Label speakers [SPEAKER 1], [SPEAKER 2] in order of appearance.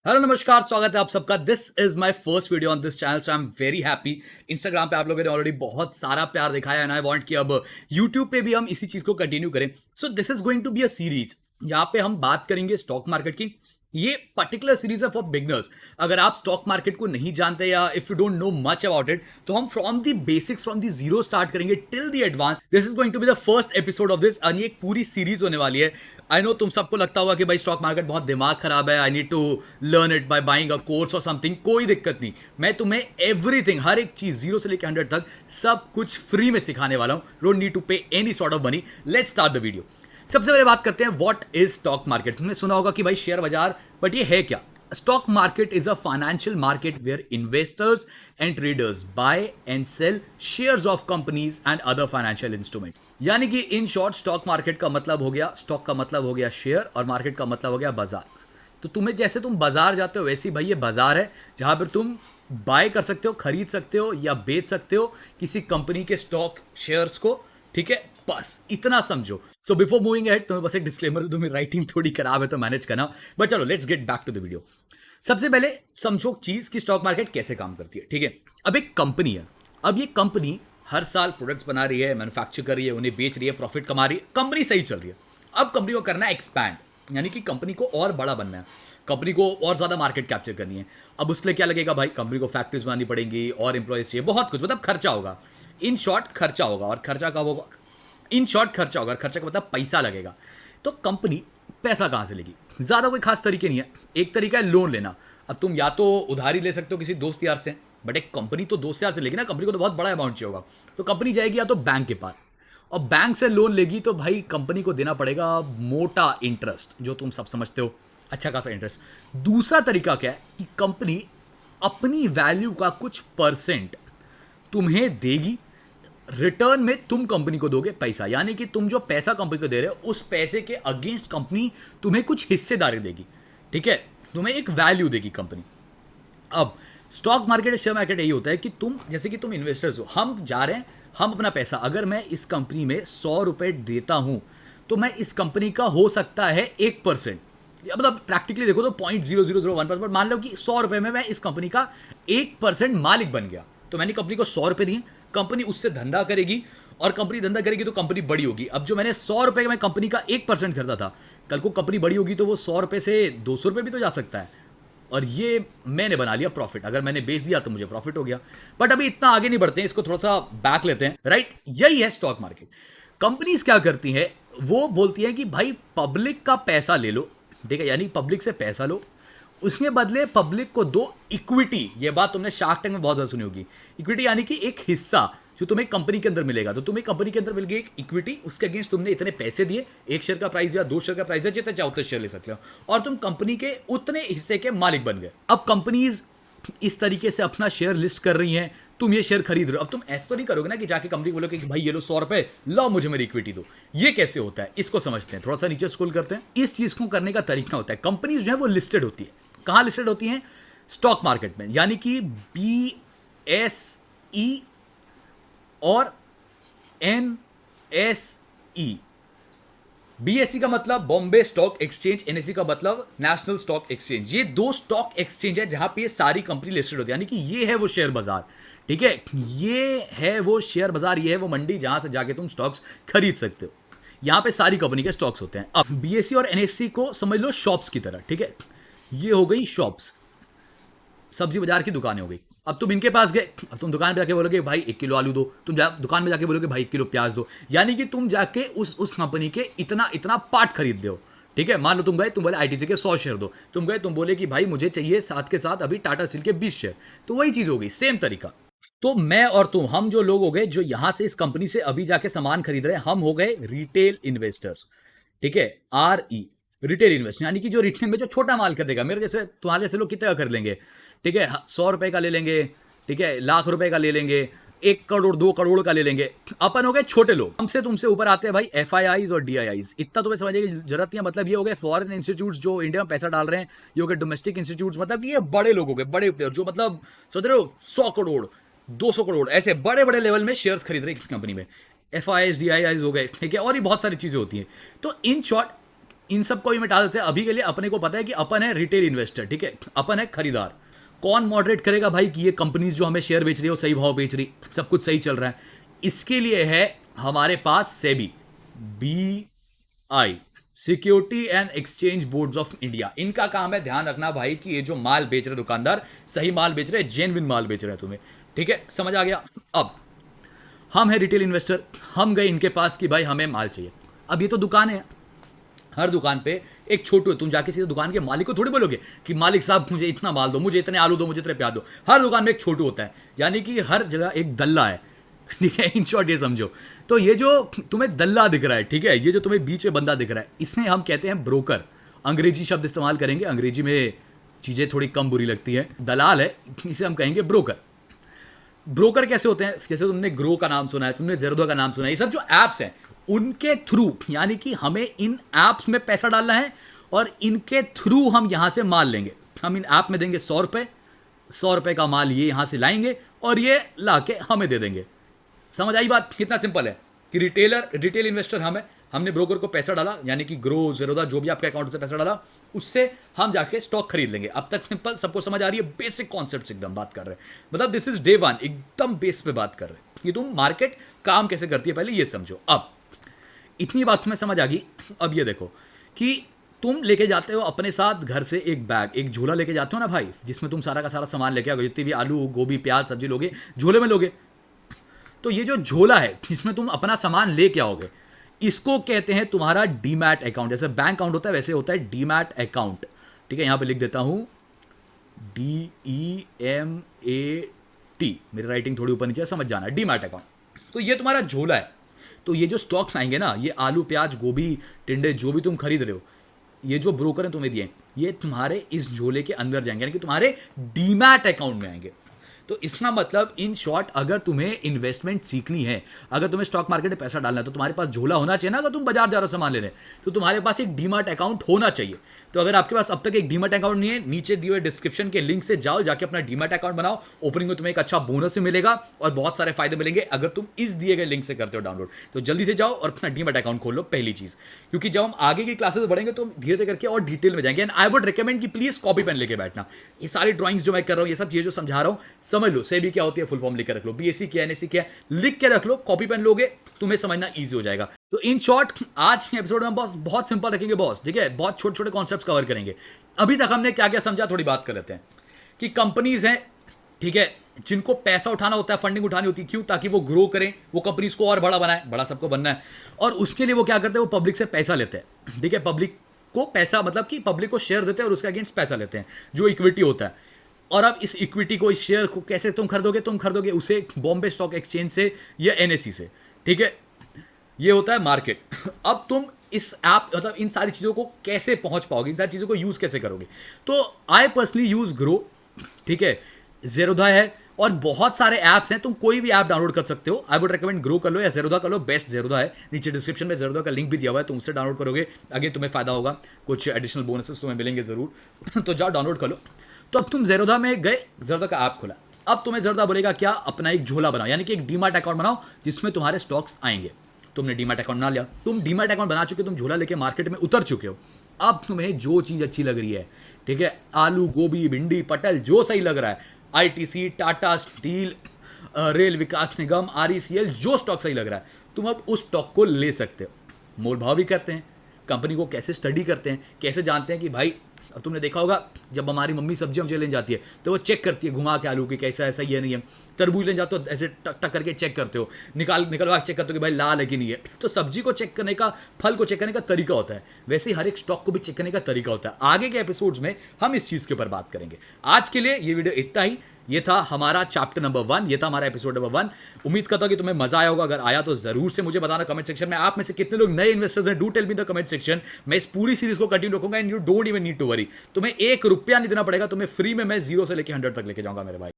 [SPEAKER 1] Hello नमस्कार, स्वागत है आप सबका। This is my first video on this channel, so I am very happy. Instagram पे आप लोगों ने ऑलरेडी बहुत सारा प्यार दिखाया एंड आई वांट कि अब यूट्यूब पे भी हम इसी चीज को कंटिन्यू करें। So this is going to be a series. यहाँ पे हम बात करेंगे स्टॉक मार्केट की। ये पर्टिकुलर सीरीज है फॉर बिगनर्स। अगर आप स्टॉक मार्केट को नहीं जानते या if you don't know much about it, तो हम from the basics, from the zero start करेंगे till the advance. This is going to be the first episode of this, और ये एक पूरी सीरीज होने वाली है। आई नो तुम सबको लगता होगा कि भाई स्टॉक मार्केट बहुत दिमाग खराब है, I need to learn it by buying a course और समथिंग। कोई दिक्कत नहीं, मैं तुम्हें एवरीथिंग, हर एक चीज जीरो से लेकर 100 तक सब कुछ फ्री में सिखाने वाला हूं। डोंट नीड टू पे any sort of money. Let's start the video. सबसे पहले बात करते हैं व्हाट इज स्टॉक मार्केट। तुमने सुना होगा कि भाई शेयर बाजार, बट ये है क्या? Stock market is a financial market where investors and traders buy and sell shares of companies and other financial instrument. यानी कि इन शॉर्ट स्टॉक मार्केट का मतलब हो गया, स्टॉक का मतलब हो गया शेयर, और मार्केट का मतलब हो गया बाजार। तो तुम्हें जैसे तुम बाजार जाते हो वैसे ही भाई ये बाजार है, जहां पर तुम बाय कर सकते हो, खरीद सकते हो या बेच सकते हो किसी कंपनी के स्टॉक शेयर्स को। ठीक है, बस इतना समझो। सो बिफोर मूविंग अहेड, तुम्हें बस एक डिस्क्लेमर दूं, मेरी राइटिंग थोड़ी खराब है तो मैनेज करना, बट चलो let's get back to the video. सबसे पहले समझो चीज कि स्टॉक मार्केट कैसे काम करती है। ठीक है, अब एक कंपनी है। अब ये कंपनी हर साल प्रोडक्ट्स बना रही है, मैन्युफैक्चर कर रही है, उन्हें बेच रही है, प्रॉफिट कमा रही है, कंपनी सही चल रही है। अब कंपनी को करना है एक्सपैंड, यानी कि कंपनी को और बड़ा बनना है, कंपनी को और ज्यादा मार्केट कैप्चर करनी है। अब उसके लिए क्या लगेगा भाई? कंपनी को फैक्ट्रीज बनानी पड़ेंगी और एम्प्लॉयज चाहिए, बहुत कुछ, मतलब खर्चा होगा। इन शॉर्ट खर्चा होगा, और खर्चा कब होगा? इन शॉर्ट खर्चा होगा, खर्चा का मतलब पैसा लगेगा। तो कंपनी पैसा कहां से लेगी? ज्यादा कोई खास तरीके नहीं है। एक तरीका है लोन लेना। अब तुम या तो उधारी ले सकते हो किसी दोस्त यार से, बट एक कंपनी तो दोस्त यार से लेगी ना, कंपनी को तो बहुत बड़ा अमाउंट चाहिए होगा। तो कंपनी जाएगी या तो बैंक के पास, और बैंक से लोन लेगी तो भाई कंपनी को देना पड़ेगा मोटा इंटरेस्ट, जो तुम सब समझते हो, अच्छा खासा इंटरेस्ट। दूसरा तरीका क्या है कि कंपनी अपनी वैल्यू का कुछ परसेंट तुम्हें देगी, रिटर्न में तुम कंपनी को दोगे पैसा। यानी कि तुम जो पैसा कंपनी को दे रहे हो, उस पैसे के अगेंस्ट कंपनी तुम्हें कुछ हिस्सेदारी देगी। ठीक है, तुम्हें एक वैल्यू देगी कंपनी। अब स्टॉक मार्केट, शेयर मार्केट यही होता है कि तुम, जैसे कि तुम इन्वेस्टर्स हो, हम जा रहे हैं, हम अपना पैसा, अगर मैं इस कंपनी में 100 रुपए देता हूं, तो मैं इस कंपनी का हो सकता है 1%, मतलब प्रैक्टिकली देखो तो 0.0001%। मान लो कि 100 रुपए में मैं इस कंपनी का 1% मालिक बन गया, तो मैंने कंपनी को 100 रुपए दिए, कंपनी उससे धंधा करेगी, और कंपनी धंधा करेगी तो कंपनी बड़ी होगी। अब जो मैंने 100 रुपए में कंपनी का 1% खरीदा था, कल को कंपनी बड़ी होगी तो वो 100 रुपए से 200 रुपए भी तो जा सकता है, और ये मैंने बना लिया प्रॉफिट। अगर मैंने बेच दिया तो मुझे प्रॉफिट हो गया। बट अभी इतना आगे नहीं बढ़ते हैं, इसको थोड़ा सा बैक लेते हैं। राइट, यही है स्टॉक मार्केट। कंपनीज क्या करती हैं? वो बोलती हैं कि भाई पब्लिक का पैसा ले लो। ठीक है, यानी पब्लिक से पैसा लो, उसके बदले पब्लिक को दो इक्विटी। ये बात तुमने शार्क टैंक में बहुत ज्यादा सुनी होगी। इक्विटी यानी कि एक हिस्सा जो तुम्हें कंपनी के अंदर मिलेगा। तो तुम्हें कंपनी के अंदर मिल गई एक इक्विटी, उसके अगेंस्ट तुमने इतने पैसे दिए, एक शेयर का प्राइस या 2 शेयर का प्राइस है, जितने चाहो उतने शेयर ले सकते हो, और तुम कंपनी के उतने हिस्से के मालिक बन गए। अब कंपनीज इस तरीके से अपना शेयर लिस्ट कर रही हैं, तुम ये शेयर खरीद रहे हो। अब तुम ऐसा तो नहीं करोगे ना कि जाके कंपनी बोलो कि भाई ये लो 100 रुपए, लो मुझे मेरी इक्विटी दो। ये कैसे होता है इसको समझते हैं, थोड़ा सा नीचे स्क्रॉल करते हैं। इस चीज को करने का तरीका होता है, कंपनीज जो है वो लिस्टेड होती है। कहां लिस्टेड होती हैं? स्टॉक मार्केट में, यानी कि BSE और NSE। BSE का मतलब बॉम्बे स्टॉक एक्सचेंज, NSE का मतलब नेशनल स्टॉक एक्सचेंज। ये दो स्टॉक एक्सचेंज है जहां पे ये सारी कंपनी लिस्टेड होती है, यानी कि ये है वो शेयर बाजार। ठीक है, ये है वो शेयर बाजार, ये है वो मंडी जहां से जाके तुम स्टॉक्स खरीद सकते हो। यहां पे सारी कंपनी के स्टॉक्स होते हैं। अब BSE और NSE को समझ लो शॉप्स की तरह। ठीक है, ये हो गई शॉप्स, सब्जी बाजार की दुकानें हो गई। अब तुम इनके पास गए, अब तुम दुकान पे जाके बोलोगे भाई 1 किलो आलू दो, तुम दुकान में जाके बोलोगे भाई 1 किलो प्याज दो, यानी कि तुम जाके उस कंपनी के इतना इतना पार्ट खरीद रहे हो। ठीक है, मान लो तुम गए, तुम बोले ITC के 100 शेयर दो, तुम गए, तुम बोले कि भाई मुझे चाहिए साथ के साथ अभी टाटा स्टील के 20 शेयर, तो वही चीज हो गई, सेम तरीका। तो मैं और तुम, हम जो लोग हो गए जो यहां से इस कंपनी से अभी जाके सामान खरीद रहे हैं, हम हो गए रिटेल इन्वेस्टर्स। ठीक है, RE, रिटेल इन्वेस्टर, यानी कि जो रिटेल में जो छोटा माल खरीदेगा, मेरे जैसे तुम्हारे जैसे लोग कितने का कर लेंगे? ठीक है, 100 रुपए का ले लेंगे, ठीक है, लाख रुपए का ले लेंगे, 1 करोड़ 2 करोड़ का ले लेंगे। अपन हो गए छोटे लोग। हमसे तुमसे ऊपर आते हैं भाई FIIs और DIIs। इतना तो मैं समझने की जरूरत नहीं है। मतलब ये हो गए फॉरेन इंस्टीट्यूट्स जो इंडिया में पैसा डाल रहे हैं, ये हो गए डोमेस्टिक इंस्टीट्यूट्स, मतलब ये बड़े लोग हो गए, बड़े प्लेयर जो मतलब सोच रहे हो 100 करोड़ 200 करोड़ ऐसे बड़े बड़े लेवल में शेयर्स खरीद रहे हैं किस कंपनी में। FIIs DIIs हो गए, ठीक है, और भी बहुत सारी चीजें होती हैं। तो इन शॉर्ट इन सब को भी मिटा देते हैं। अभी के लिए अपने को पता है कि अपन है रिटेल इन्वेस्टर, ठीक है, अपन है खरीदार। कौन मॉडरेट करेगा भाई कि ये कंपनीज जो हमें शेयर बेच रही है वो सही भाव बेच रही, सब कुछ सही चल रहा है? इसके लिए है हमारे पास SEBI, BI, security and exchange boards of India. इनका काम है ध्यान रखना भाई कि ये जो माल बेच रहे दुकानदार सही माल बेच रहे हैं, जेन्युइन माल बेच रहे हैं तुम्हें, ठीक है, समझ आ गया? अब हम है रिटेल इन्वेस्टर, हम गए इनके पास कि भाई हमें माल चाहिए। अब ये तो दुकान है, हर दुकान पे एक छोटू है, तुम जाके सीधे दुकान के मालिक को थोड़ी बोलोगे कि मालिक साहब मुझे इतना माल दो, मुझे इतने आलू दो, मुझे इतने प्याज दो। हर दुकान में एक छोटू होता है, यानी कि हर जगह एक दल्ला है, ठीक है, इन शॉर्ट ये समझो। तो ये जो तुम्हें दल्ला दिख रहा है, ठीक है, ये जो तुम्हें बीच में बंदा दिख रहा है, इसे हम कहते हैं ब्रोकर। अंग्रेजी शब्द इस्तेमाल करेंगे, अंग्रेजी में चीज़ें थोड़ी कम बुरी लगती है। दलाल है, इसे हम कहेंगे ब्रोकर। ब्रोकर कैसे होते हैं? जैसे तुमने ग्रो का नाम सुना है, तुमने ज़ेरोधा का नाम सुना है, ये सब जो ऐप्स हैं उनके थ्रू, यानी कि हमें इन ऐप्स में पैसा डालना है और इनके थ्रू हम यहां से माल लेंगे। हम इन ऐप में देंगे 100 रुपये, 100 रुपये का माल ये यहां से लाएंगे और ये ला के हमें दे देंगे। समझ आई बात? कितना सिंपल है कि रिटेल इन्वेस्टर हम है, हमने ब्रोकर को पैसा डाला, यानी कि ग्रो, ज़ेरोधा, जो भी आपके अकाउंट से पैसा डाला, उससे हम जाके स्टॉक खरीद लेंगे। अब तक सिंपल, सबको समझ आ रही है? बेसिक कॉन्सेप्ट एकदम बात कर रहे हैं, मतलब दिस इज डे वन, एकदम बेस पे बात कर रहे हैं कि तुम मार्केट काम कैसे करती है पहले ये समझो। अब इतनी बात तुम्हें समझ आ गई। अब ये देखो कि तुम लेके जाते हो अपने साथ घर से एक बैग, एक झोला लेके जाते हो ना भाई, जिसमें तुम सारा का सारा सामान लेके आओगे, जितनी भी आलू, गोभी, प्याज, सब्जी लोगे झोले में लोगे। तो ये जो झोला है जिसमें तुम अपना सामान लेके आओगे, इसको कहते हैं तुम्हारा डीमैट अकाउंट। जैसे बैंक अकाउंट होता है वैसे होता है डीमैट अकाउंट, ठीक है। यहां पे लिख देता हूं DEMAT, मेरी राइटिंग थोड़ी ऊपर नीचे समझ जाना, डीमैट अकाउंट। तो ये तुम्हारा झोला है। तो ये जो स्टॉक्स आएंगे ना, ये आलू, प्याज, गोभी, टिंडे, जो भी तुम खरीद रहे हो, ये जो ब्रोकर ने तुम्हें दिए, ये तुम्हारे इस झोले के अंदर जाएंगे, यानी कि तुम्हारे डीमैट अकाउंट में आएंगे। तो इसका मतलब इन शॉर्ट, अगर तुम्हें इन्वेस्टमेंट सीखनी है, अगर तुम्हें स्टॉक मार्केट में पैसा डालना है, तो तुम्हारे पास झोला होना चाहिए ना। अगर तुम बाजार जा रहे हो सामान लेने, तो तुम्हारे पास एक डीमैट अकाउंट होना चाहिए। तो अगर आपके पास अब तक एक डीमैट अकाउंट नहीं है, नीचे दिए हुए डिस्क्रिप्शन के लिंक से जाओ, जाके अपना डीमैट अकाउंट बनाओ। ओपनिंग में तुम्हें एक अच्छा बोनस भी मिलेगा और बहुत सारे फायदे मिलेंगे अगर तुम इस दिए गए लिंक से करते हो डाउनलोड। तो जल्दी से जाओ और अपना डीमैट अकाउंट खोल लो, पहली चीज। क्योंकि जब हम आगे की क्लासेस बढ़ेंगे तो धीरे धीरे करके और डिटेल में जाएंगे। एंड आई वुड रिकमेंड कि प्लीज कॉपी पेन लेके बैठना। ये सारी ड्राइंग्स जो मैं कर रहा हूँ, ये सब चीजें जो समझा रहा हूँ, समझ लो। सेबी क्या होती है, फुल फॉर्म लिख के रख लो। BSc क्या है, NSE क्या है, लिख के रख लो। कॉपी पेन लोगे, तुम्हें समझना इजी हो जाएगा। तो इन शॉर्ट आज के एपिसोड में बॉस बहुत सिंपल रखेंगे बॉस, ठीक है। बहुत छोटे छोटे कॉन्सेप्ट्स कवर करेंगे। अभी तक हमने क्या क्या समझा, थोड़ी बात कर लेते हैं कि कंपनीज हैं, ठीक है, जिनको पैसा उठाना होता है, फंडिंग उठानी होती है। क्यों? ताकि वो ग्रो करें, वो कंपनीज को और बड़ा बनाए। बड़ा सबको बनना है और उसके लिए वो क्या करते हैं, वो पब्लिक से पैसा लेते हैं, ठीक है। पब्लिक को पैसा, मतलब कि पब्लिक को शेयर देते हैं और उसके अगेंस्ट पैसा लेते हैं, जो इक्विटी होता है। और अब इस इक्विटी को, इस शेयर को कैसे तुम खरीदोगे उसे बॉम्बे स्टॉक एक्सचेंज से या NSE से, ठीक है। ये होता है मार्केट। अब तुम इस ऐप, मतलब इन सारी चीज़ों को कैसे पहुंच पाओगे, इन सारी चीज़ों को यूज़ कैसे करोगे? तो आई पर्सनली यूज़ ग्रो, ठीक है, ज़ेरोधा है और बहुत सारे ऐप्स हैं। तुम कोई भी ऐप डाउनलोड कर सकते हो। आई वुड रिकमेंड ग्रो कर लो या ज़ेरोधा कर लो। बेस्ट ज़ेरोधा है। नीचे डिस्क्रिप्शन में ज़ेरोधा का लिंक भी दिया हुआ है, तुम उससे डाउनलोड करोगे, आगे तुम्हें फायदा होगा, कुछ एडिशनल बोनसेस तुम्हें मिलेंगे ज़रूर। तो जाओ डाउनलोड कर लो। तो अब तुम ज़ेरोधा में गए, ज़ेरोधा का ऐप खोला। अब तुम्हें ज़ेरोधा बोलेगा क्या, अपना एक झोला बनाओ, यानी कि एक डीमैट अकाउंट बनाओ जिसमें तुम्हारे स्टॉक्स आएंगे। तुमने डीमैट अकाउंट बना लिया, तुम डीमैट अकाउंट बना चुके हो, तुम झोला लेके मार्केट में उतर चुके हो। अब तुम्हें जो चीज़ अच्छी लग रही है, ठीक है, आलू, गोभी, भिंडी, पटल, जो सही लग रहा है, ITC, टाटा स्टील, रेल विकास निगम, RECL, जो स्टॉक सही लग रहा है, तुम अब उस स्टॉक को ले सकते हो। मोल भाव भी करते हैं, कंपनी को कैसे स्टडी करते हैं, कैसे जानते हैं कि भाई, अब तुमने देखा होगा जब हमारी मम्मी सब्जियां मुझे लेने जाती है तो वो चेक करती है घुमा के आलू की, कैसा है, सही है नहीं है। तरबूज लेने जाते हो ऐसे टक टक करके चेक करते हो, निकलवा चेक करते हो कि भाई लाल है कि नहीं है। तो सब्जी को चेक करने का, फल को चेक करने का तरीका होता है, वैसे ही हर एक स्टॉक को भी चेक करने का तरीका होता है। आगे के एपिसोड्स में हम इस चीज़ के ऊपर बात करेंगे। आज के लिए ये वीडियो इतना ही। ये था हमारा चैप्टर नंबर 1, ये था हमारा एपिसोड नंबर 1। उम्मीद करता हूं कि तुम्हें मजा आया होगा। अगर आया तो जरूर से मुझे बताना कमेंट सेक्शन में। आप में से कितने लोग नए इन्वेस्टर्स हैं, do tell me the comment section. मैं इस पूरी सीरीज को कंटिन्यू रखूंगा and you don't even need to worry. तुम्हें ₹1 नहीं देना पड़ेगा, तुम्हें फ्री में मैं 0 से लेकर 100 तक लेके जाऊंगा मेरे भाई।